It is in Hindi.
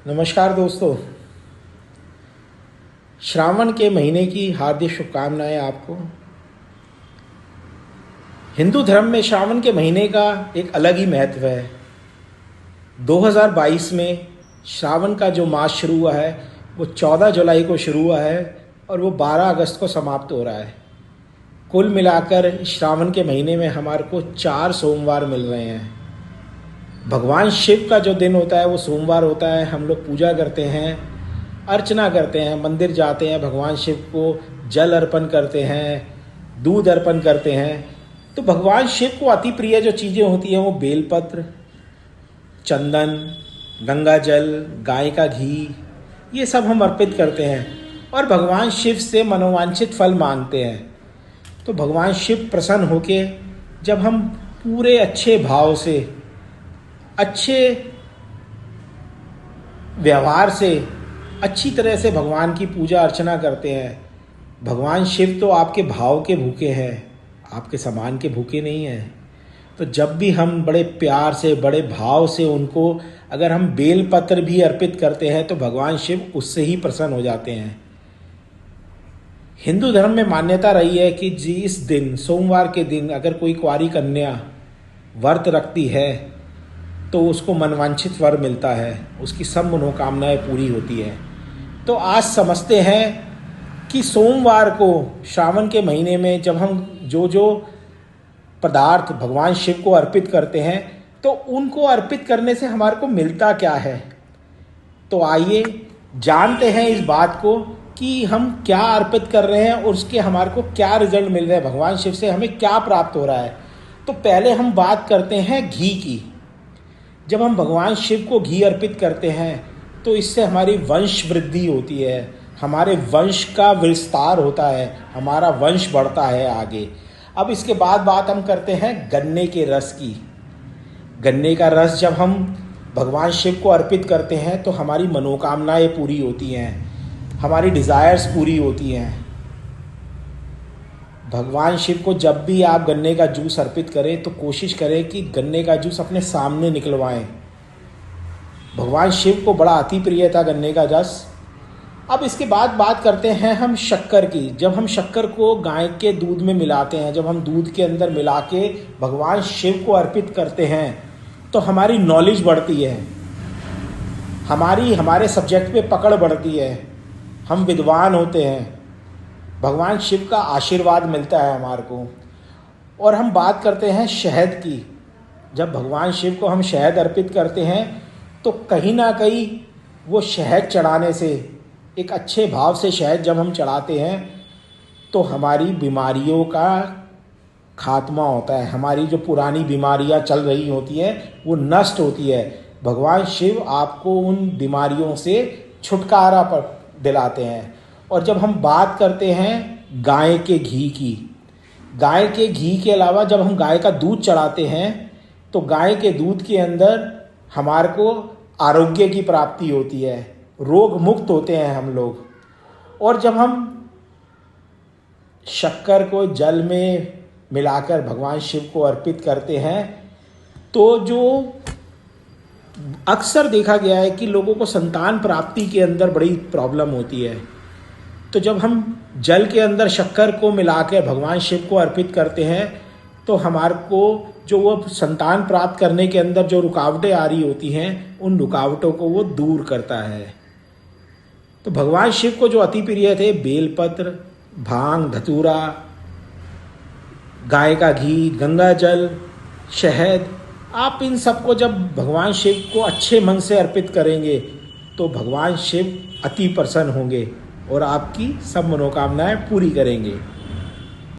नमस्कार दोस्तों, श्रावण के महीने की हार्दिक शुभकामनाएं आपको। हिंदू धर्म में श्रावण के महीने का एक अलग ही महत्व है। 2022 में श्रावण का जो मास शुरू हुआ है वो 14 जुलाई को शुरू हुआ है और वो 12 अगस्त को समाप्त हो रहा है। कुल मिलाकर श्रावण के महीने में हमारे को 4 सोमवार मिल रहे हैं। भगवान शिव का जो दिन होता है वो सोमवार होता है। हम लोग पूजा करते हैं, अर्चना करते हैं, मंदिर जाते हैं, भगवान शिव को जल अर्पण करते हैं, दूध अर्पण करते हैं। तो भगवान शिव को अति प्रिय जो चीज़ें होती हैं वो बेलपत्र, चंदन, गंगा जल, गाय का घी, ये सब हम अर्पित करते हैं और भगवान शिव से मनोवांछित फल मांगते हैं। तो भगवान शिव प्रसन्न होके जब हम पूरे अच्छे भाव से, अच्छे व्यवहार से, अच्छी तरह से भगवान की पूजा अर्चना करते हैं। भगवान शिव तो आपके भाव के भूखे हैं, आपके सामान के भूखे नहीं हैं। तो जब भी हम बड़े प्यार से, बड़े भाव से उनको अगर हम बेल पत्र भी अर्पित करते हैं तो भगवान शिव उससे ही प्रसन्न हो जाते हैं। हिंदू धर्म में मान्यता रही है कि जिस दिन, सोमवार के दिन, अगर कोई कुंवारी कन्या व्रत रखती है तो उसको मनवांछित वर मिलता है, उसकी सब मनोकामनाएं पूरी होती है। तो आज समझते हैं कि सोमवार को श्रावण के महीने में जब हम जो पदार्थ भगवान शिव को अर्पित करते हैं तो उनको अर्पित करने से हमारे को मिलता क्या है। तो आइए जानते हैं इस बात को कि हम क्या अर्पित कर रहे हैं और उसके हमारे को क्या रिजल्ट मिल रहे हैं, भगवान शिव से हमें क्या प्राप्त हो रहा है। तो पहले हम बात करते हैं घी की। जब हम भगवान शिव को घी अर्पित करते हैं तो इससे हमारी वंश वृद्धि होती है, हमारे वंश का विस्तार होता है, हमारा वंश बढ़ता है आगे। अब इसके बाद बात हम करते हैं गन्ने के रस की। गन्ने का रस जब हम भगवान शिव को अर्पित करते हैं तो हमारी मनोकामनाएं पूरी होती हैं, हमारी डिज़ायर्स पूरी होती हैं। भगवान शिव को जब भी आप गन्ने का जूस अर्पित करें तो कोशिश करें कि गन्ने का जूस अपने सामने निकलवाएं। भगवान शिव को बड़ा अति प्रिय था गन्ने का रस। अब इसके बाद बात करते हैं हम शक्कर की। जब हम शक्कर को गाय के दूध में मिलाते हैं, जब हम दूध के अंदर मिला के भगवान शिव को अर्पित करते हैं तो हमारी नॉलेज बढ़ती है, हमारे सब्जेक्ट पे पकड़ बढ़ती है, हम विद्वान होते हैं, भगवान शिव का आशीर्वाद मिलता है हमारे को। और हम बात करते हैं शहद की। जब भगवान शिव को हम शहद अर्पित करते हैं तो कहीं ना कहीं वो शहद चढ़ाने से, एक अच्छे भाव से शहद जब हम चढ़ाते हैं तो हमारी बीमारियों का खात्मा होता है, हमारी जो पुरानी बीमारियां चल रही होती हैं वो नष्ट होती है। भगवान शिव आपको उन बीमारियों से छुटकारा दिलाते हैं। और जब हम बात करते हैं गाय के घी की, गाय के घी के अलावा जब हम गाय का दूध चढ़ाते हैं तो गाय के दूध के अंदर हमारे को आरोग्य की प्राप्ति होती है, रोग मुक्त होते हैं हम लोग। और जब हम शक्कर को जल में मिलाकर भगवान शिव को अर्पित करते हैं तो जो अक्सर देखा गया है कि लोगों को संतान प्राप्ति के अंदर बड़ी प्रॉब्लम होती है। तो जब हम जल के अंदर शक्कर को मिलाकर भगवान शिव को अर्पित करते हैं तो हमारे को जो वो संतान प्राप्त करने के अंदर जो रुकावटें आ रही होती हैं उन रुकावटों को वो दूर करता है। तो भगवान शिव को जो अति प्रिय थे बेलपत्र, भांग, धतूरा, गाय का घी, गंगा जल, शहद, आप इन सबको जब भगवान शिव को अच्छे मन से अर्पित करेंगे तो भगवान शिव अति प्रसन्न होंगे और आपकी सब मनोकामनाएं पूरी करेंगे।